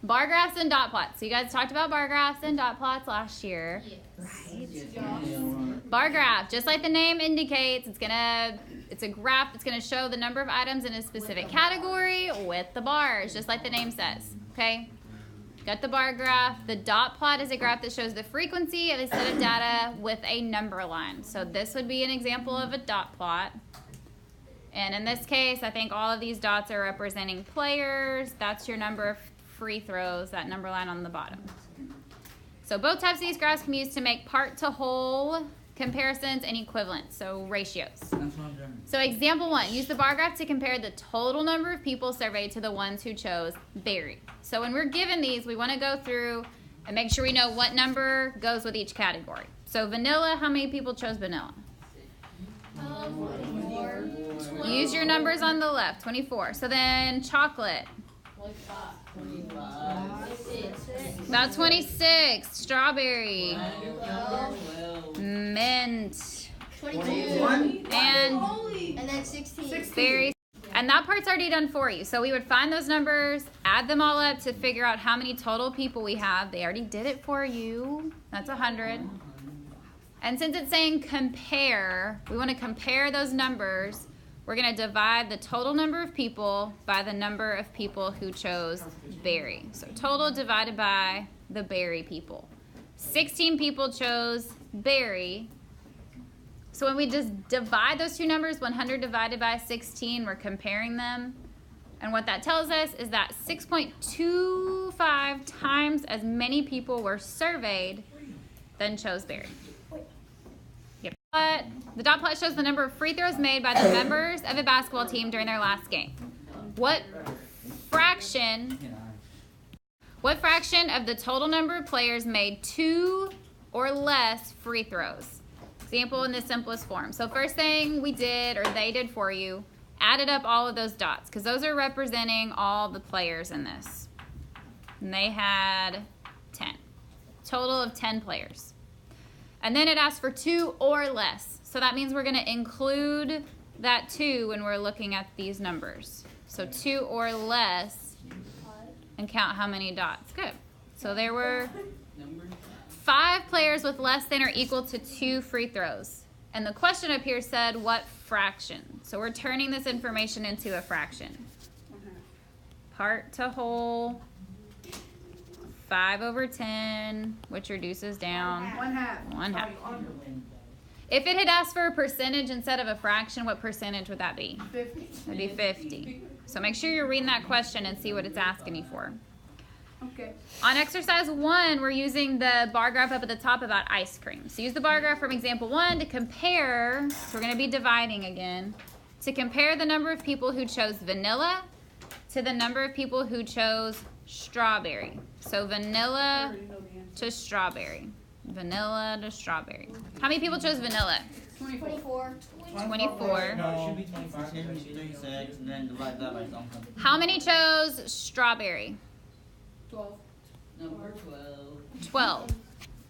Bar graphs and dot plots. So you guys talked about bar graphs and dot plots last year. Yes. Right? Yes. Bar graph, just like the name indicates, it's a graph that's gonna show the number of items in a specific category with the bars, just like the name says. Okay? Got the bar graph. The dot plot is a graph that shows the frequency of a set of data with a number line. So this would be an example of a dot plot. And in this case, I think all of these dots are representing players. That's your number of free throws, that number line on the bottom. So both types of these graphs can be used to make part to whole comparisons and equivalents, so ratios. So example 1, use the bar graph to compare the total number of people surveyed to the ones who chose berry. So when we're given these, we want to go through and make sure we know what number goes with each category. So vanilla, how many people chose vanilla? 24. Use your numbers on the left, 24. So then chocolate. 25. About 26. Strawberry. Mint. 22. And then 16. berries. And that part's already done for you. So we would find those numbers, add them all up to figure out how many total people we have. They already did it for you. That's 100. And since it's saying compare, we want to compare those numbers. We're going to divide the total number of people by the number of people who chose berry. So total divided by the berry people. 16 people chose berry. So when we just divide those two numbers, 100 divided by 16, we're comparing them. And what that tells us is that 6.25 times as many people were surveyed than chose berry. Yep. But the dot plot shows the number of free throws made by the members of a basketball team during their last game. What fraction of the total number of players made 2 or less free throws? Example in the simplest form. So first thing we did, or they did for you, added up all of those dots, because those are representing all the players in this. And they had 10. Total of 10 players. And then it asked for 2 or less. So that means we're going to include that 2 when we're looking at these numbers. So 2 or less, and count how many dots. Good. So there were 5 players with less than or equal to 2 free throws. And the question up here said, what fraction? So we're turning this information into a fraction. Part to whole, 5/10, which reduces down 1/2. If it had asked for a percentage instead of a fraction, what percentage would that be? 50. It'd be 50. So make sure you're reading that question and see what it's asking you for. Okay. On exercise 1, we're using the bar graph up at the top about ice cream. So use the bar graph from example 1 to compare, so we're going to be dividing again, to compare the number of people who chose vanilla to the number of people who chose strawberry. So vanilla to strawberry. Vanilla to strawberry. How many people chose vanilla? 24. 24. No, it should be 25, 36, and then divide that by something. How many chose strawberry? 12. Number 12. 12.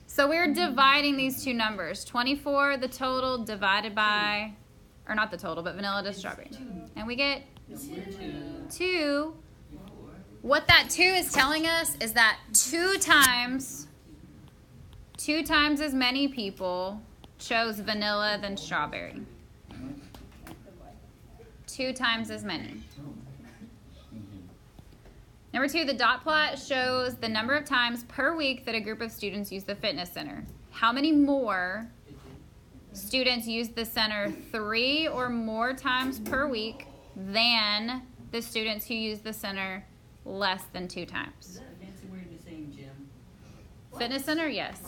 So we're dividing these two numbers. 24, the total, divided by, or not the total, but vanilla to strawberry. And we get 2. What that 2 is telling us is that 2 times as many people chose vanilla than strawberry. 2 times as many. Number 2, the dot plot shows the number of times per week that a group of students use the fitness center. How many more students use the center 3 or more times per week than the students who use the center less than 2 times? Is that a fancy word for saying gym? Fitness center? Yes.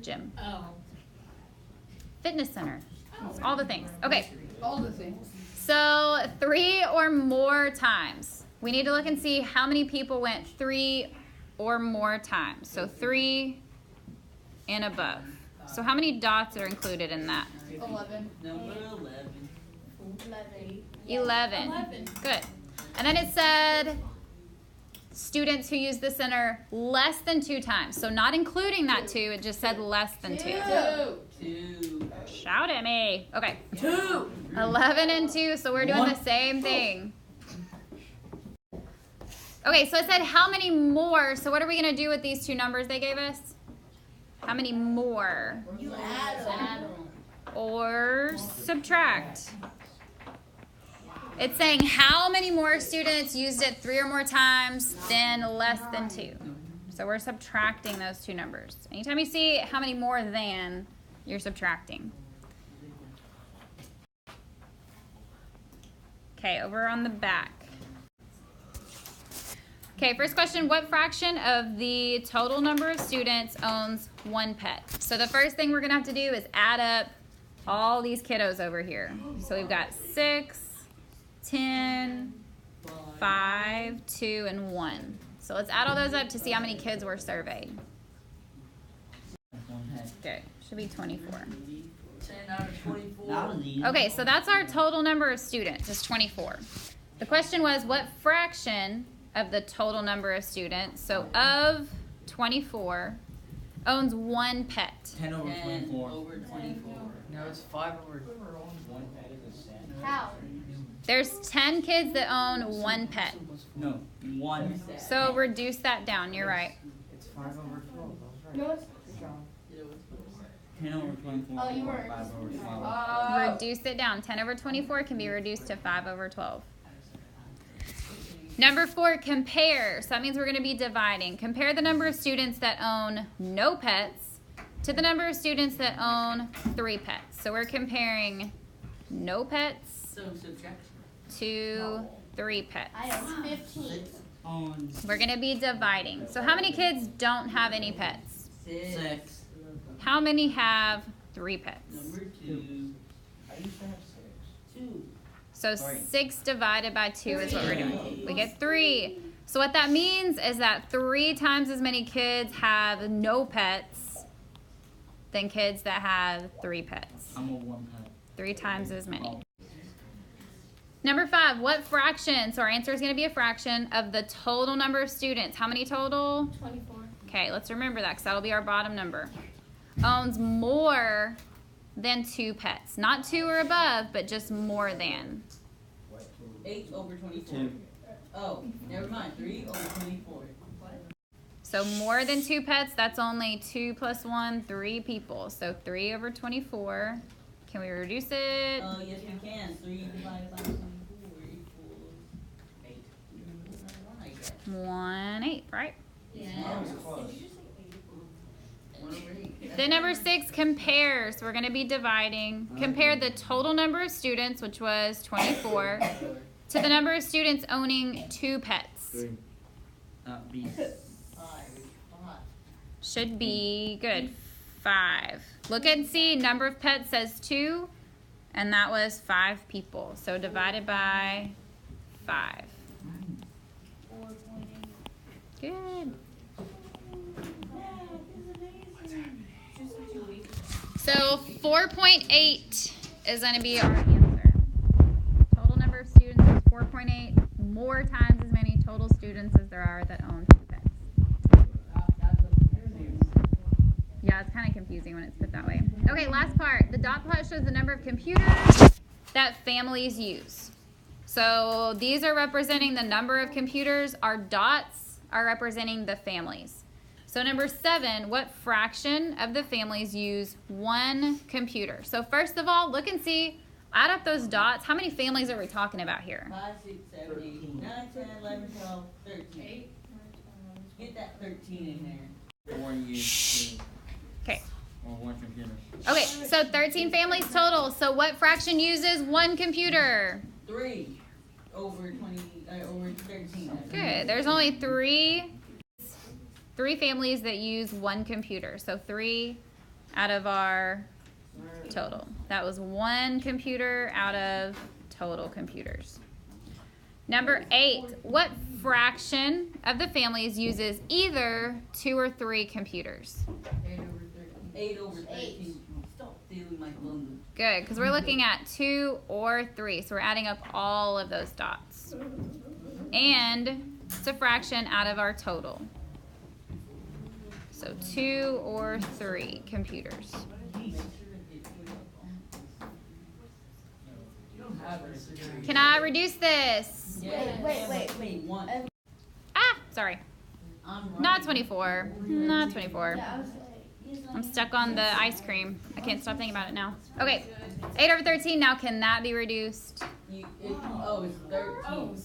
Gym. Oh. Fitness center. It's all the things. Okay. All the things. So 3 or more times. We need to look and see how many people went 3 or more times. So 3 and above. So how many dots are included in that? 11. Number 11. 11. Good. And then it said students who use the center less than 2 times. So not including that 2, it just said less than 2. 2. Shout at me. Okay. 2. 11 and 2, so we're doing the same thing. Okay, so it said how many more. So what are we going to do with these two numbers they gave us? How many more? You add them. Or subtract. It's saying how many more students used it 3 or more times than less than 2. So we're subtracting those two numbers. Anytime you see how many more than, you're subtracting. Okay, over on the back. Okay, first question, what fraction of the total number of students owns one pet? So the first thing we're gonna have to do is add up all these kiddos over here. So we've got 6, 10, 5, 2, and 1. So let's add all those up to see how many kids were surveyed. Okay, should be 24. 10 out of 24. Okay, so that's our total number of students, is 24. The question was, what fraction of the total number of students, so of 24, owns one pet? 10 over 24. Over 24. No, it's 5 over 1 pet is a cent. How? There's 10 kids that own one pet. No, 1. So reduce that down, you're right. It's 5 over 12. No, it's 10 over 24. Oh, you were. 5 over 12. Reduce it down. 10 over 24 can be reduced to 5 over 12. Number 4, compare. So that means we're going to be dividing. Compare the number of students that own no pets to the number of students that own 3 pets. So we're comparing no pets So subtraction. to 3 pets. I have 15. On We're going to be dividing. So how many kids don't have any pets? 6. How many have 3 pets? Number 2. I used to have 6. 2. So 6 divided by 2 is what we're doing. We get 3. So what that means is that 3 times as many kids have no pets than kids that have 3 pets. I'm a 1 pet. 3 times as many. Number 5, what fraction, so our answer is going to be a fraction of the total number of students. How many total? 24. Okay, let's remember that because that'll be our bottom number. Owns more than 2 pets. Not 2 or above, but just more than. 8 over 24. 2. Oh, never mind. 3 over 24. So more than 2 pets, that's only 2 plus 1, 3 people. So 3 over 24. Can we reduce it? Oh, yes, we can. 3 divided by 24 equals 8. Right. 1/8, right? Yeah. Close. 1 over 8. Then number 6, compare. So we're going to be dividing. Compare the total number of students, which was 24, to the number of students owning 2 pets. That'd be 5. Should be good. 5. Look and see. Number of pets says 2, and that was 5 people. So divided by 5. 4.8. Good. So 4.8 is going to be our answer. Total number of students is 4.8. More times as many total students as there are that own 2 pets. Yeah, it's kind of confusing when it's put that way. Okay, last part. The dot plot shows the number of computers that families use. So these are representing the number of computers. Our dots are representing the families. So number 7, what fraction of the families use 1 computer? So first of all, look and see, add up those dots. How many families are we talking about here? 5, 6, 7, 8, 9, 10, 11, 12, 13. Get that 13 in there. 4 use Okay. 2 or 1 computer. Okay, so 13 families total. So what fraction uses 1 computer? 3 over 20, over 13. Good. There's only 3 families that use 1 computer. So 3 out of our total. That was 1 computer out of total computers. Number 8, what fraction of the families uses either 2 or 3 computers? 8 over 13. Stop stealing my thunder. Good, because we're looking at 2 or 3. So we're adding up all of those dots. And it's a fraction out of our total. So 2 or 3 computers. Can I reduce this? Yeah. Wait. Wait, 1. I Sorry. I'm Not right. 24. Not 24. Yeah, I was like, I'm stuck on the ice cream. I can't stop thinking about it now. Okay. 8 over 13. Now, can that be reduced? It's 13.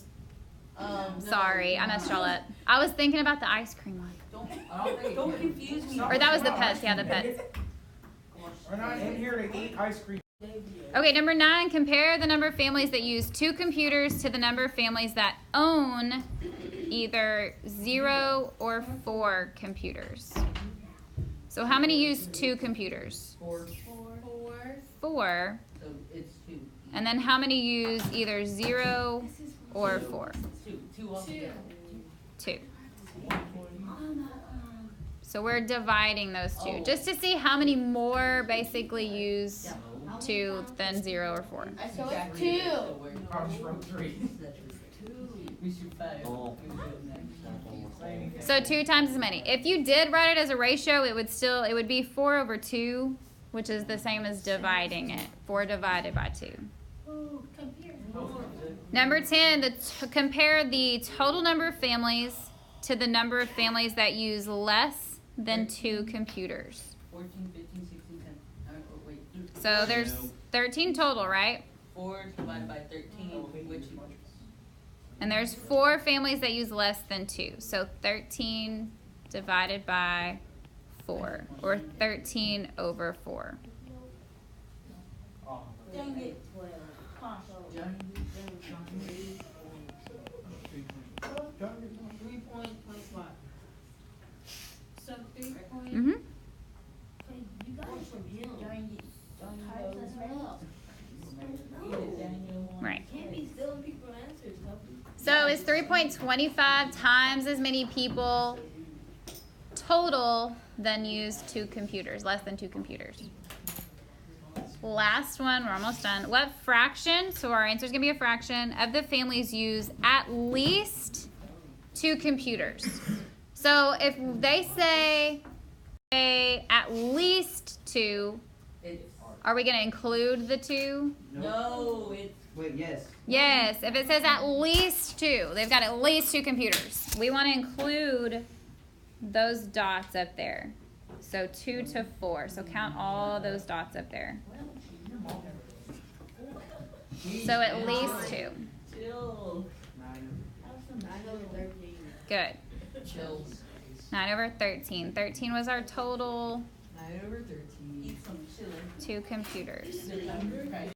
No. Sorry, I messed y'all up. I was thinking about the ice cream one. Don't confuse me. Or that was the pets. Yeah, the pets. We're not in here to eat ice cream. Okay, number 9. Compare the number of families that use 2 computers to the number of families that own either 0 or 4 computers. So how many use 2 computers? 4. 4. So it's 2. And then how many use either 0 or 4? 2 altogether. 2. So we're dividing those two just to see how many more basically use 2 than 0 or 4. so it's 2. I was from 3. We should 5. Oh. So 2 times as many. If you did write it as a ratio, it would be 4 over 2, which is the same as dividing it. 4 divided by 2. Number 10, compare the total number of families to the number of families that use less than 2 computers. 14, 15, 16, 10. Wait. So there's 13 total, right? 4 divided by 13, which is And there's 4 families that use less than 2. So 13 divided by 4, or 13 over 4. dang it. Johnny. 3.25. So 3. Mm-hmm. You got it from him. Types as well. Right. Can't be stealing people's answers, Tuffy. So it's 3.25 times as many people total than use 2 computers, less than 2 computers. Last one, we're almost done. What fraction, so our answer is going to be a fraction, of the families use at least 2 computers? So if they say at least 2, are we going to include the 2? No, it's Wait, yes. Yes, if it says at least 2, they've got at least 2 computers. We want to include those dots up there. So 2 to 4. So count all those dots up there. So at least 2. chill. 9 over 13. Good. Chill. 9 over 13. 13 was our total. 9 over 13. Eat some chili. 2 computers. Right.